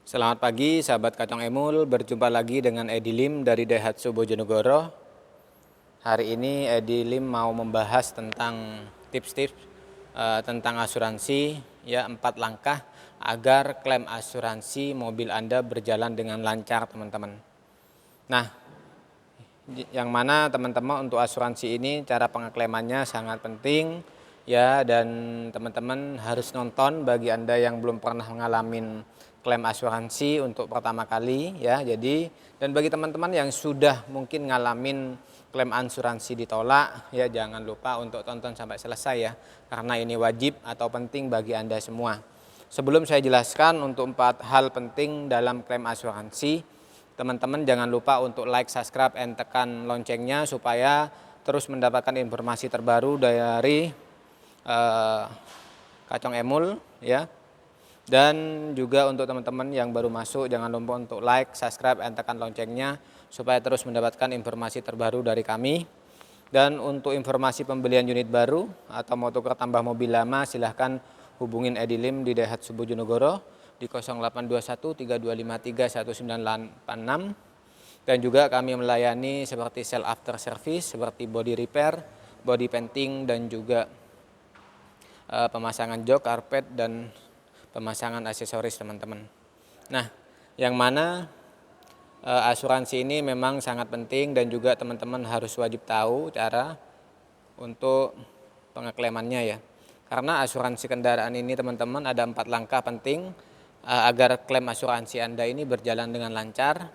Selamat pagi sahabat Kacang Emul, berjumpa lagi dengan Edi Lim dari Daihatsu Bojonegoro. Hari ini Edi Lim mau membahas tentang tips-tips tentang asuransi, ya 4 langkah agar klaim asuransi mobil Anda berjalan dengan lancar, teman-teman. Nah, yang mana teman-teman untuk asuransi ini cara pengeklaimannya sangat penting ya, dan teman-teman harus nonton bagi Anda yang belum pernah mengalami klaim asuransi untuk pertama kali ya. Jadi dan bagi teman-teman yang sudah mungkin ngalamin klaim asuransi ditolak ya, jangan lupa untuk tonton sampai selesai ya, karena ini wajib atau penting bagi Anda semua. Sebelum saya jelaskan untuk 4 hal penting dalam klaim asuransi, teman-teman jangan lupa untuk like, subscribe, dan tekan loncengnya supaya terus mendapatkan informasi terbaru dari Kacang Emul ya. Dan juga untuk teman-teman yang baru masuk, jangan lupa untuk like, subscribe, dan tekan loncengnya supaya terus mendapatkan informasi terbaru dari kami. Dan untuk informasi pembelian unit baru atau mau tukar tambah mobil lama, silahkan hubungin Edi Lim di Daihatsu Bojonegoro di 0821 3253 1986. Dan juga kami melayani seperti sell after service, seperti body repair, body painting, dan juga pemasangan jok, karpet, dan pemasangan aksesoris, teman-teman. Nah, yang mana asuransi ini memang sangat penting dan juga teman-teman harus wajib tahu cara untuk pengeklaimannya ya. Karena asuransi kendaraan ini, teman-teman, ada 4 langkah penting agar klaim asuransi Anda ini berjalan dengan lancar.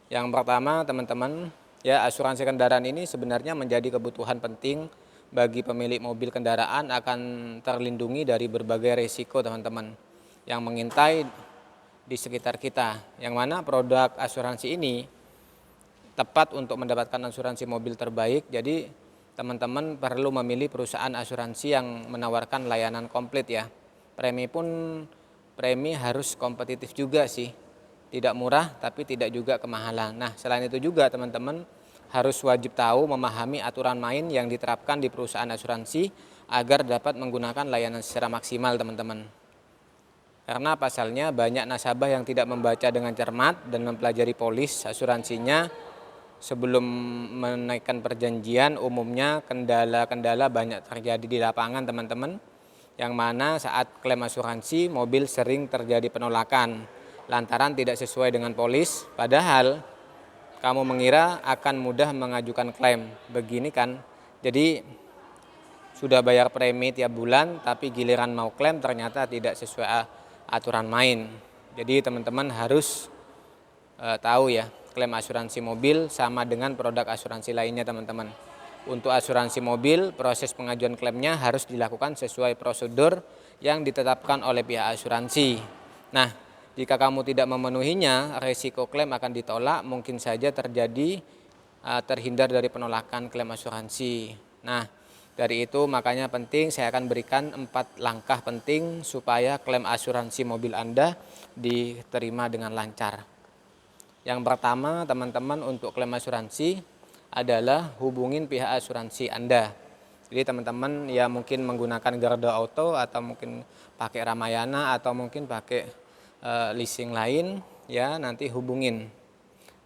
Yang pertama, teman-teman, ya, asuransi kendaraan ini sebenarnya menjadi kebutuhan penting bagi pemilik mobil kendaraan akan terlindungi dari berbagai risiko, teman-teman, yang mengintai di sekitar kita. Yang mana produk asuransi ini tepat untuk mendapatkan asuransi mobil terbaik. Jadi teman-teman perlu memilih perusahaan asuransi yang menawarkan layanan komplit ya. Premi harus kompetitif juga sih. Tidak murah tapi tidak juga kemahalan. Nah, selain itu juga teman-teman harus wajib tahu memahami aturan main yang diterapkan di perusahaan asuransi agar dapat menggunakan layanan secara maksimal, teman-teman. Karena pasalnya banyak nasabah yang tidak membaca dengan cermat dan mempelajari polis asuransinya sebelum menaikkan perjanjian. Umumnya kendala-kendala banyak terjadi di lapangan, teman-teman, yang mana saat klaim asuransi mobil sering terjadi penolakan lantaran tidak sesuai dengan polis, padahal kamu mengira akan mudah mengajukan klaim. Begini kan, jadi sudah bayar premi tiap bulan tapi giliran mau klaim ternyata tidak sesuai aturan main. Jadi teman-teman harus tahu ya, klaim asuransi mobil sama dengan produk asuransi lainnya, teman-teman. Untuk asuransi mobil, proses pengajuan klaimnya harus dilakukan sesuai prosedur yang ditetapkan oleh pihak asuransi. Nah, jika kamu tidak memenuhinya, risiko klaim akan ditolak, mungkin saja terjadi terhindar dari penolakan klaim asuransi. Nah, dari itu makanya penting saya akan berikan 4 langkah penting supaya klaim asuransi mobil Anda diterima dengan lancar. Yang pertama, teman-teman, untuk klaim asuransi adalah hubungin pihak asuransi Anda. Jadi teman-teman ya mungkin menggunakan Garda Auto atau mungkin pakai Ramayana atau mungkin pakai leasing lain ya, nanti hubungin.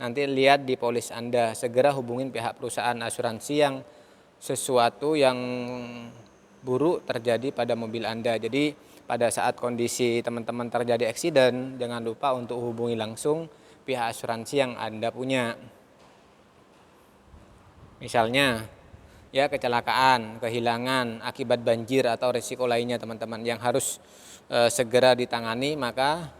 Nanti lihat di polis Anda, segera hubungin pihak perusahaan asuransi yang sesuatu yang buruk terjadi pada mobil Anda. Jadi pada saat kondisi teman-teman terjadi eksiden, jangan lupa untuk hubungi langsung pihak asuransi yang Anda punya. Misalnya ya kecelakaan, kehilangan akibat banjir atau risiko lainnya, teman-teman, yang harus segera ditangani, maka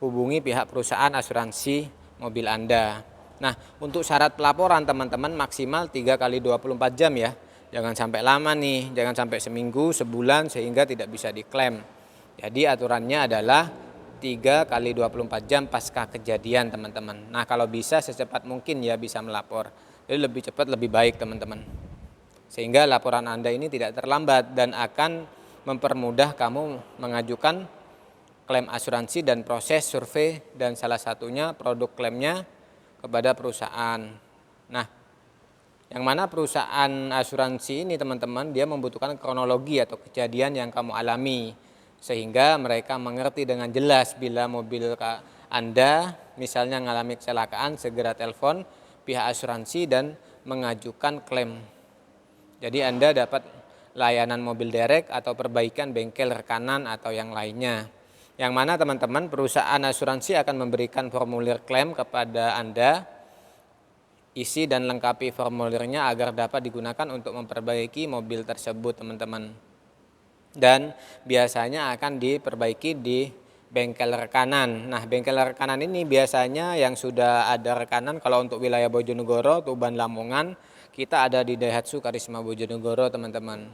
hubungi pihak perusahaan asuransi mobil Anda. Nah, untuk syarat pelaporan, teman-teman, maksimal 3 kali 24 jam ya. Jangan sampai lama nih, jangan sampai seminggu, sebulan sehingga tidak bisa diklaim. Jadi aturannya adalah 3 kali 24 jam pasca kejadian, teman-teman. Nah, kalau bisa secepat mungkin ya bisa melapor. Jadi lebih cepat lebih baik, teman-teman. Sehingga laporan Anda ini tidak terlambat dan akan mempermudah kamu mengajukan klaim asuransi dan proses survei dan salah satunya produk klaimnya kepada perusahaan. Nah, yang mana perusahaan asuransi ini, teman-teman, dia membutuhkan kronologi atau kejadian yang kamu alami. sehingga mereka mengerti dengan jelas bila mobil Anda misalnya mengalami kecelakaan, segera telepon pihak asuransi dan mengajukan klaim. Jadi Anda dapat layanan mobil derek atau perbaikan bengkel rekanan atau yang lainnya. Yang mana teman-teman perusahaan asuransi akan memberikan formulir klaim kepada Anda. Isi dan lengkapi formulirnya agar dapat digunakan untuk memperbaiki mobil tersebut teman-teman. Dan biasanya akan diperbaiki di bengkel rekanan. Nah, bengkel rekanan ini biasanya yang sudah ada rekanan kalau untuk wilayah Bojonegoro, Tuban, Lamongan, kita ada di Daihatsu Karisma Bojonegoro, teman-teman.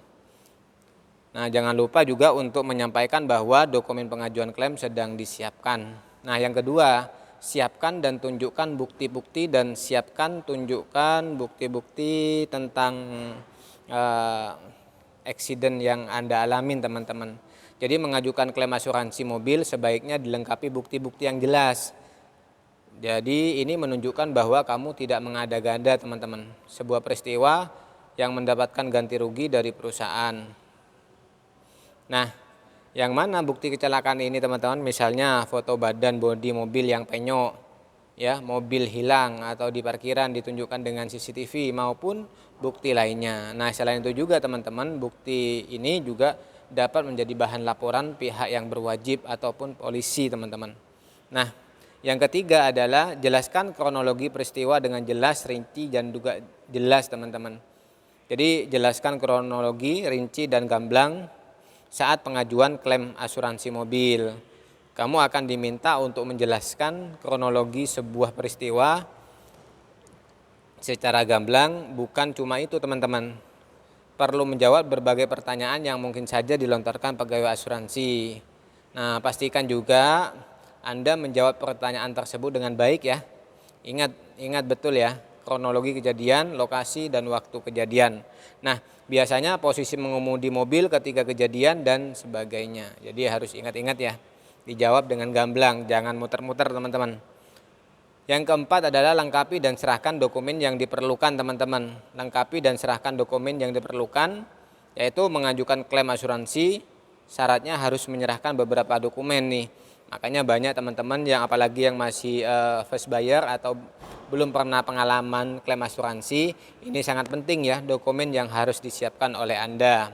Nah, jangan lupa juga untuk menyampaikan bahwa dokumen pengajuan klaim sedang disiapkan. Nah, yang kedua, siapkan dan tunjukkan bukti-bukti dan siapkan tunjukkan bukti-bukti tentang eksiden yang Anda alamin, teman-teman. Jadi mengajukan klaim asuransi mobil sebaiknya dilengkapi bukti-bukti yang jelas. Jadi ini menunjukkan bahwa kamu tidak mengada-gada, teman-teman. Sebuah peristiwa yang mendapatkan ganti rugi dari perusahaan. Nah, yang mana bukti kecelakaan ini, teman-teman? Misalnya foto badan bodi mobil yang penyok, ya, mobil hilang atau di parkiran ditunjukkan dengan CCTV maupun bukti lainnya. Nah, selain itu juga teman-teman, bukti ini juga dapat menjadi bahan laporan pihak yang berwajib ataupun polisi, teman-teman. Nah, yang ketiga adalah jelaskan kronologi peristiwa dengan jelas, rinci dan juga jelas, teman-teman. Jadi jelaskan kronologi, rinci dan gamblang saat pengajuan klaim asuransi mobil. Kamu akan diminta untuk menjelaskan kronologi sebuah peristiwa secara gamblang. Bukan cuma itu, teman-teman. Perlu menjawab berbagai pertanyaan yang mungkin saja dilontarkan pegawai asuransi. Nah, pastikan juga Anda menjawab pertanyaan tersebut dengan baik ya. Ingat betul ya, kronologi kejadian, lokasi dan waktu kejadian. Nah, biasanya posisi mengemudi mobil ketika kejadian dan sebagainya. Jadi harus ingat-ingat ya. Dijawab dengan gamblang, jangan muter-muter, teman-teman. Yang keempat adalah lengkapi dan serahkan dokumen yang diperlukan, teman-teman. Lengkapi dan serahkan dokumen yang diperlukan, yaitu mengajukan klaim asuransi, syaratnya harus menyerahkan beberapa dokumen nih. Makanya banyak teman-teman yang apalagi yang masih first buyer atau belum pernah pengalaman klaim asuransi, ini sangat penting ya dokumen yang harus disiapkan oleh Anda.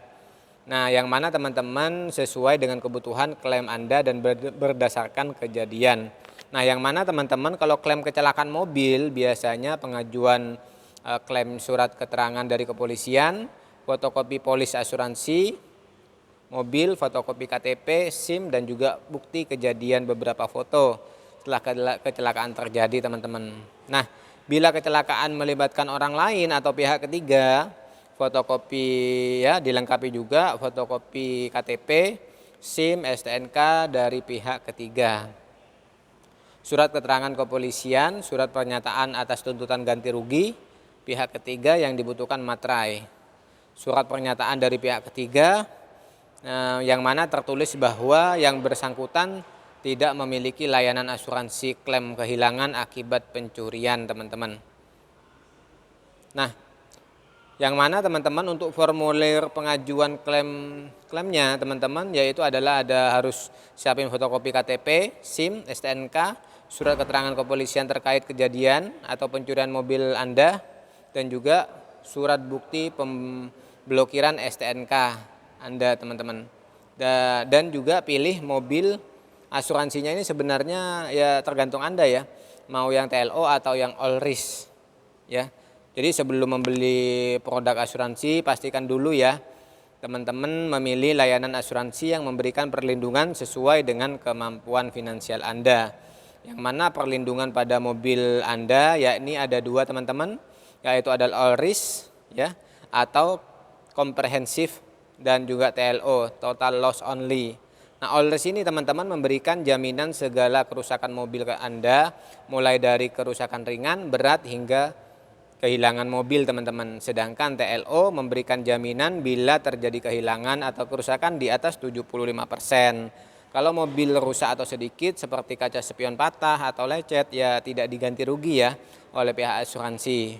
Nah, yang mana teman-teman sesuai dengan kebutuhan klaim Anda dan berdasarkan kejadian. Nah, yang mana teman-teman kalau klaim kecelakaan mobil biasanya pengajuan klaim surat keterangan dari kepolisian, fotokopi polis asuransi mobil, fotokopi KTP, SIM dan juga bukti kejadian beberapa foto setelah kecelakaan terjadi, teman-teman. Nah, bila kecelakaan melibatkan orang lain atau pihak ketiga, fotokopi ya dilengkapi juga fotokopi KTP, SIM, STNK dari pihak ketiga. Surat keterangan kepolisian, surat pernyataan atas tuntutan ganti rugi pihak ketiga yang dibutuhkan materai. Surat pernyataan dari pihak ketiga yang mana tertulis bahwa yang bersangkutan tidak memiliki layanan asuransi klaim kehilangan akibat pencurian, teman-teman. Nah, yang mana teman-teman untuk formulir pengajuan klaimnya teman-teman yaitu adalah harus siapin fotokopi KTP, SIM, STNK, surat keterangan kepolisian terkait kejadian atau pencurian mobil Anda dan juga surat bukti pemblokiran STNK Anda, teman-teman. Dan juga pilih mobil asuransinya ini sebenarnya ya tergantung Anda ya, mau yang TLO atau yang all risk ya. Jadi sebelum membeli produk asuransi pastikan dulu ya teman-teman memilih layanan asuransi yang memberikan perlindungan sesuai dengan kemampuan finansial Anda. Yang mana perlindungan pada mobil Anda yakni ada dua, teman-teman, yaitu adalah all risk ya atau komprehensif dan juga TLO, total loss only. Nah, all risk ini teman-teman memberikan jaminan segala kerusakan mobil ke Anda mulai dari kerusakan ringan, berat hingga kehilangan mobil, teman-teman. Sedangkan TLO memberikan jaminan bila terjadi kehilangan atau kerusakan di atas 75%. Kalau mobil rusak atau sedikit seperti kaca spion patah atau lecet ya tidak diganti rugi ya oleh pihak asuransi.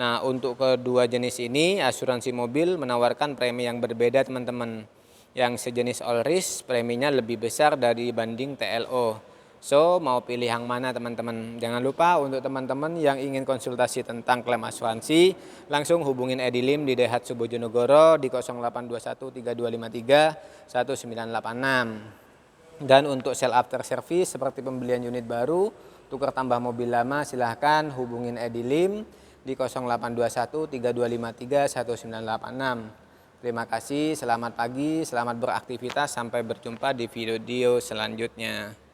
Nah, untuk kedua jenis ini asuransi mobil menawarkan premi yang berbeda, teman-teman. yang sejenis all risk preminya lebih besar dibanding TLO. So, mau pilih yang mana teman-teman? Jangan lupa untuk teman-teman yang ingin konsultasi tentang klaim asuransi, langsung hubungin Edi Lim di Daihatsu Bojonegoro di 0821 3253 1986. Dan untuk sell after service seperti pembelian unit baru, tukar tambah mobil lama, silahkan hubungin Edi Lim di 0821 3253 1986. Terima kasih, selamat pagi, selamat beraktivitas, sampai berjumpa di video selanjutnya.